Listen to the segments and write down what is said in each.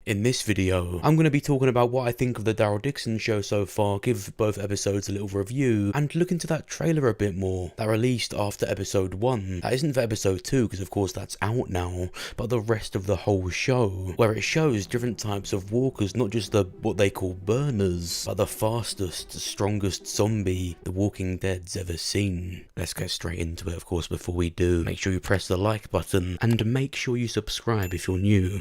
In this video, I'm going to be talking about what I think of the Daryl Dixon show so far, give both episodes a little review, and look into that trailer a bit more that released after episode 1. That isn't for episode 2, because of course that's out now, but the rest of the whole show, where it shows different types of walkers, not just the what they call burners, but the fastest, strongest zombie the Walking Dead's ever seen. Let's get straight into it, of course. Before we do, make sure you press the like button, and make sure you subscribe if you're new.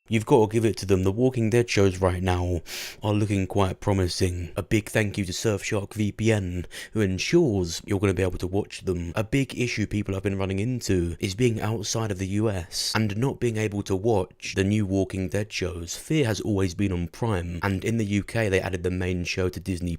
You've got to give it to them, the Walking Dead shows right now are looking quite promising. A big thank you to Surfshark VPN, who ensures you're going to be able to watch them. A big issue people have been running into is being outside of the US and not being able to watch the new Walking Dead shows. Fear has always been on Prime, and in the UK they added the main show to Disney+.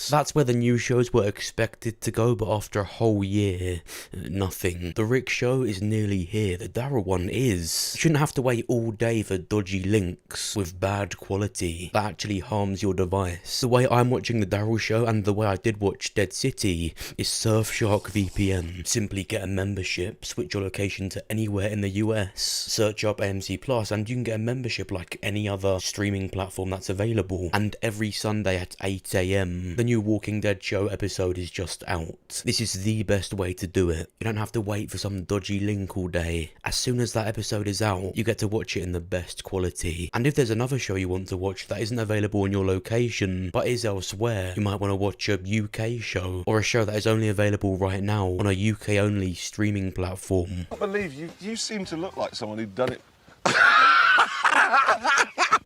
That's where the new shows were expected to go, but after a whole year, nothing. The Rick show is nearly here, the Daryl one is. You shouldn't have to wait all day for dodgy links with bad quality that actually harms your device. The way I'm watching the Daryl show and the way I did watch Dead City is Surfshark VPN. Simply get a membership, switch your location to anywhere in the US, search up AMC Plus, and you can get a membership like any other streaming platform that's available. And every Sunday at 8 AM, the new Walking Dead show episode is just out. This is the best way to do it. You don't have to wait for some dodgy link all day. As soon as that episode is out, you get to watch it in the best quality. And if there's another show you want to watch that isn't available in your location but is elsewhere, you might want to watch a UK show or a show that is only available right now on a UK only streaming platform. I believe you seem to look like someone who'd done it.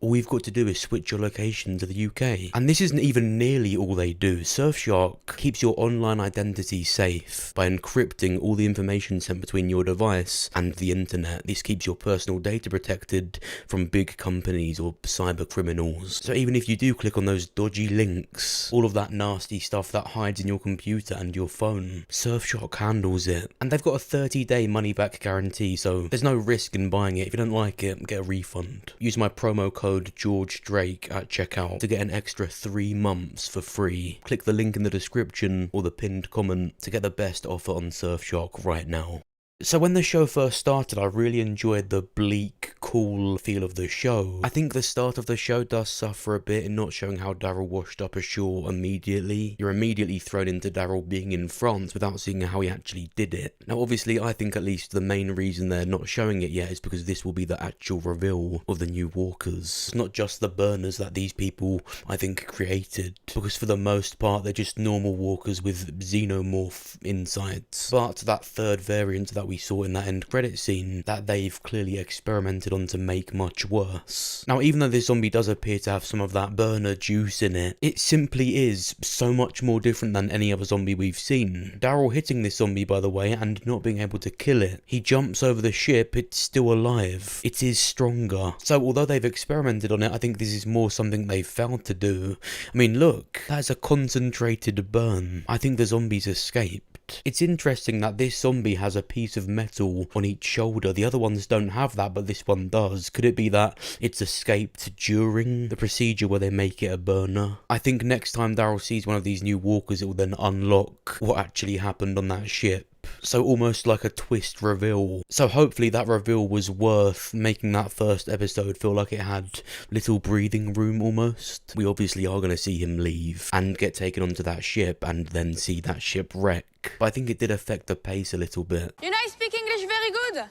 All you've got to do is switch your location to the UK. And this isn't even nearly all they do. Surfshark keeps your online identity safe by encrypting all the information sent between your device and the internet. This keeps your personal data protected from big companies or cyber criminals. So even if you do click on those dodgy links, all of that nasty stuff that hides in your computer and your phone, Surfshark handles it. And they've got a 30-day money-back guarantee, so there's no risk in buying it. If you don't like it, get a refund. Use my promo code George Drake at checkout to get an extra 3 months for free. Click the link in the description or the pinned comment to get the best offer on Surfshark right now. So when the show first started, I really enjoyed the bleak, cool feel of the show. I think the start of the show does suffer a bit in not showing how Daryl washed up ashore immediately. You're immediately thrown into Daryl being in France without seeing how he actually did it. Now obviously I think at least the main reason they're not showing it yet is because this will be the actual reveal of the new walkers. It's not just the burners that these people, I think, created, because for the most part they're just normal walkers with xenomorph insides. But that third variant that we saw in that end credit scene, that they've clearly experimented on to make much worse. Now even though this zombie does appear to have some of that burner juice in it, it simply is so much more different than any other zombie we've seen. Daryl hitting this zombie, by the way, and not being able to kill it. He jumps over the ship, it's still alive. It is stronger. So although they've experimented on it, I think this is more something they've failed to do. I mean look, that's a concentrated burn. I think the zombies escaped. It's interesting that this zombie has a piece of metal on each shoulder. The other ones don't have that, but this one does. Could it be that it's escaped during the procedure where they make it a burner? I think next time Daryl sees one of these new walkers, it will then unlock what actually happened on that ship. So almost like a twist reveal. So hopefully that reveal was worth making that first episode feel like it had little breathing room almost. We obviously are going to see him leave and get taken onto that ship and then see that ship wreck. But I think it did affect the pace a little bit. You know, I speak English very good.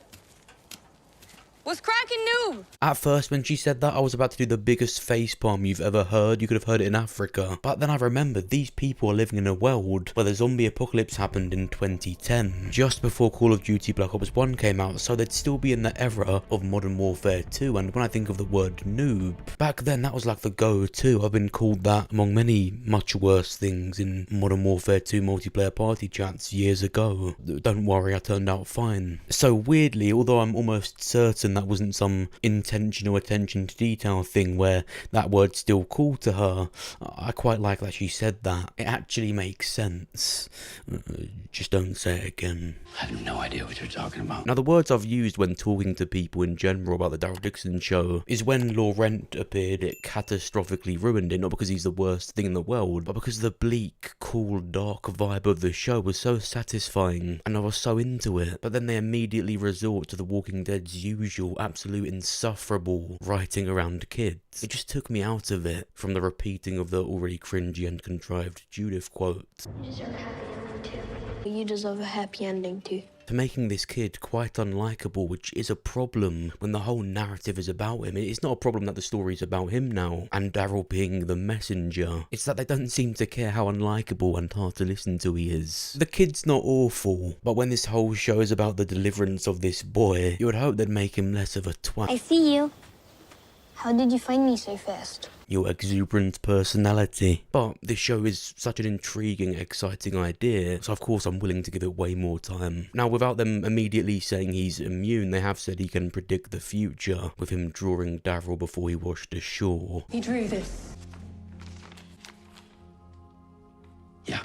What's cracking, noob? At first when she said that, I was about to do the biggest facepalm you've ever heard. You could have heard it in Africa. But then I remembered these people are living in a world where the zombie apocalypse happened in 2010, just before Call of Duty Black Ops 1 came out, so they'd still be in the era of Modern Warfare 2. And when I think of the word noob, back then that was like the go-to. I've been called that among many much worse things in Modern Warfare 2 multiplayer party chats years ago. Don't worry, I turned out fine. So weirdly, although I'm almost certain that wasn't some intentional attention to detail thing where that word's still cool to her, I quite like that she said that. It actually makes sense. Just don't say it again. I have no idea what you're talking about. Now the words I've used when talking to people in general about the Daryl Dixon show is when Laurent appeared, it catastrophically ruined it, not because he's the worst thing in the world, but because the bleak, cool, dark vibe of the show was so satisfying and I was so into it. But then they immediately resort to the Walking Dead's usual usual absolute insufferable writing around kids. It just took me out of it from the repeating of the already cringy and contrived Judith quote. You deserve a happy ending too. To making this kid quite unlikable, which is a problem when the whole narrative is about him. It's not a problem that the story's about him now, and Daryl being the messenger. It's that they don't seem to care how unlikable and hard to listen to he is. The kid's not awful, but when this whole show is about the deliverance of this boy, you would hope they'd make him less of a twat. I see you. How did you find me so fast? Your exuberant personality. But this show is such an intriguing, exciting idea, so of course I'm willing to give it way more time. Now, without them immediately saying he's immune, they have said he can predict the future, with him drawing Daryl before he washed ashore. He drew this. Yeah,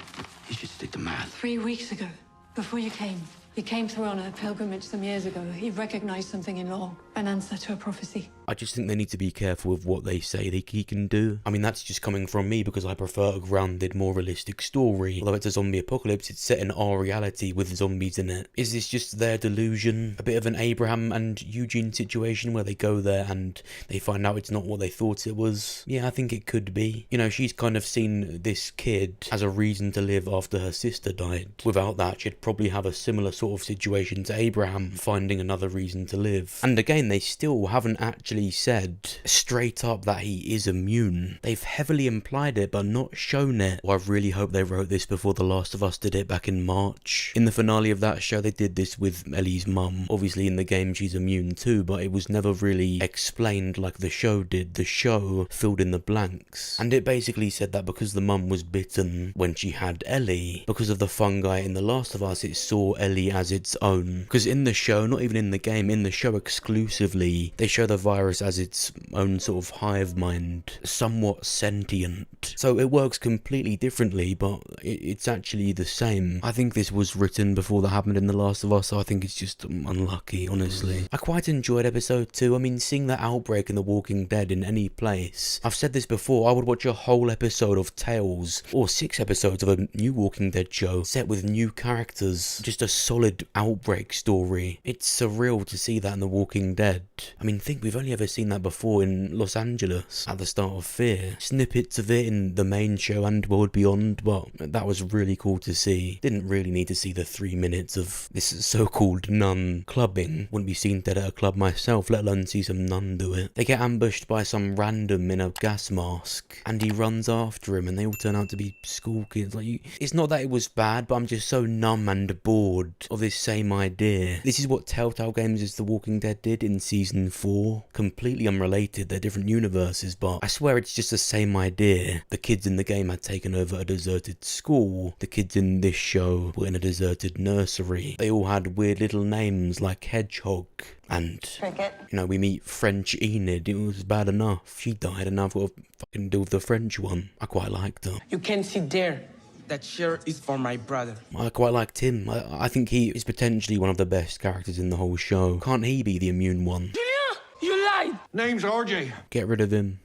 you should stick to math. 3 weeks ago, before you came. He came through on a pilgrimage some years ago. He recognized something in law, an answer to a prophecy. I just think they need to be careful with what they say he can do. I mean, that's just coming from me because I prefer a grounded, more realistic story. Although it's a zombie apocalypse, it's set in our reality with zombies in it. Is this just their delusion? A bit of an Abraham and Eugene situation where they go there and they find out it's not what they thought it was? Yeah, I think it could be. You know, she's kind of seen this kid as a reason to live after her sister died. Without that, she'd probably have a similar sort of situation to Abraham, finding another reason to live. And again, they still haven't actually said straight up that he is immune. They've heavily implied it but not shown it. Well, I really hope they wrote this before The Last of Us did it back in March. In the finale of that show, they did this with Ellie's mum. Obviously in the game she's immune too, but it was never really explained like the show did. The show filled in the blanks, and it basically said that because the mum was bitten when she had Ellie, because of the fungi in The Last of Us, it saw Ellie as its own. Because in the show, not even in the game, in the show exclusively, they show the virus as its own sort of hive mind, somewhat sentient. So it works completely differently, but it's actually the same. I think this was written before that happened in The Last of Us, so I think it's just unlucky, honestly. I quite enjoyed episode 2. I mean, seeing that outbreak in The Walking Dead in any place. I've said this before, I would watch a whole episode of Tales, or 6 episodes of a new Walking Dead show, set with new characters. Just a solid outbreak story. It's surreal to see that in The Walking Dead. I mean, think we've only ever seen that before in Los Angeles at the start of Fear. Snippets of it in the main show and World Beyond, but that was really cool to see. Didn't really need to see the 3 minutes of this so-called nun clubbing. Wouldn't be seen dead at a club myself, let alone see some nun do it. They get ambushed by some random in a gas mask, and he runs after him, and they all turn out to be school kids. Like, it's not that it was bad, but I'm just so numb and bored of this same idea. This is what Telltale Games' The Walking Dead did in season 4. Completely unrelated, they're different universes, but I swear it's just the same idea. The kids in the game had taken over a deserted school. The kids in this show were in a deserted nursery. They all had weird little names like Hedgehog and Cricket. you know, we meet French Enid. It was bad enough. She died and I've got to fucking deal with the French one. I quite liked her. You can see there. That shirt is for my brother. I quite liked him. I think he is potentially one of the best characters in the whole show. Can't he be the immune one? Julia, you lied. Name's RJ. Get rid of him.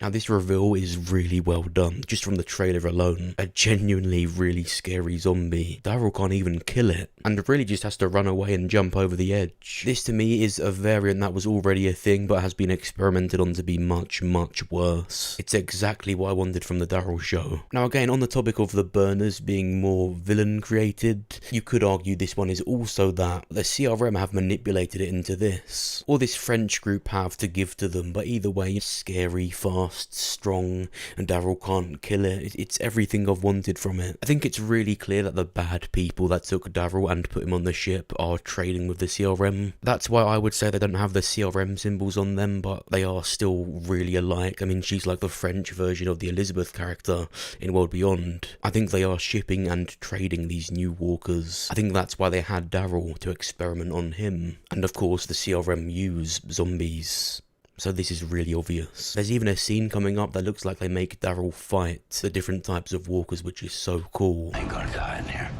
Now this reveal is really well done, just from the trailer alone. A genuinely really scary zombie. Daryl can't even kill it, and really just has to run away and jump over the edge. This to me is a variant that was already a thing, but has been experimented on to be much, much worse. It's exactly what I wanted from the Daryl show. Now again, on the topic of the burners being more villain created, you could argue this one is also that. The CRM have manipulated it into this, or this French group have to give to them, but either way, it's scary, fast, strong, and Daryl can't kill it. It's everything I've wanted from it. I think it's really clear that the bad people that took Daryl and put him on the ship are trading with the CRM. That's why I would say they don't have the CRM symbols on them, but they are still really alike. I mean, she's like the French version of the Elizabeth character in World Beyond. I think they are shipping and trading these new walkers. I think that's why they had Daryl, to experiment on him. And of course, the CRM use zombies. So this is really obvious. There's even a scene coming up that looks like they make Daryl fight the different types of walkers, which is so cool. I ain't gonna die in here.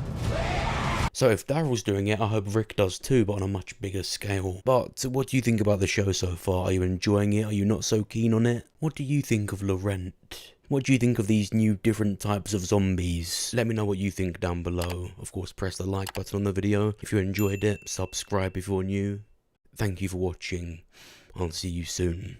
So if Daryl's doing it, I hope Rick does too, but on a much bigger scale. But what do you think about the show so far? Are you enjoying it? Are you not so keen on it? What do you think of Laurent? What do you think of these new different types of zombies? Let me know what you think down below. Of course, press the like button on the video if you enjoyed it. Subscribe if you're new. Thank you for watching. I'll see you soon.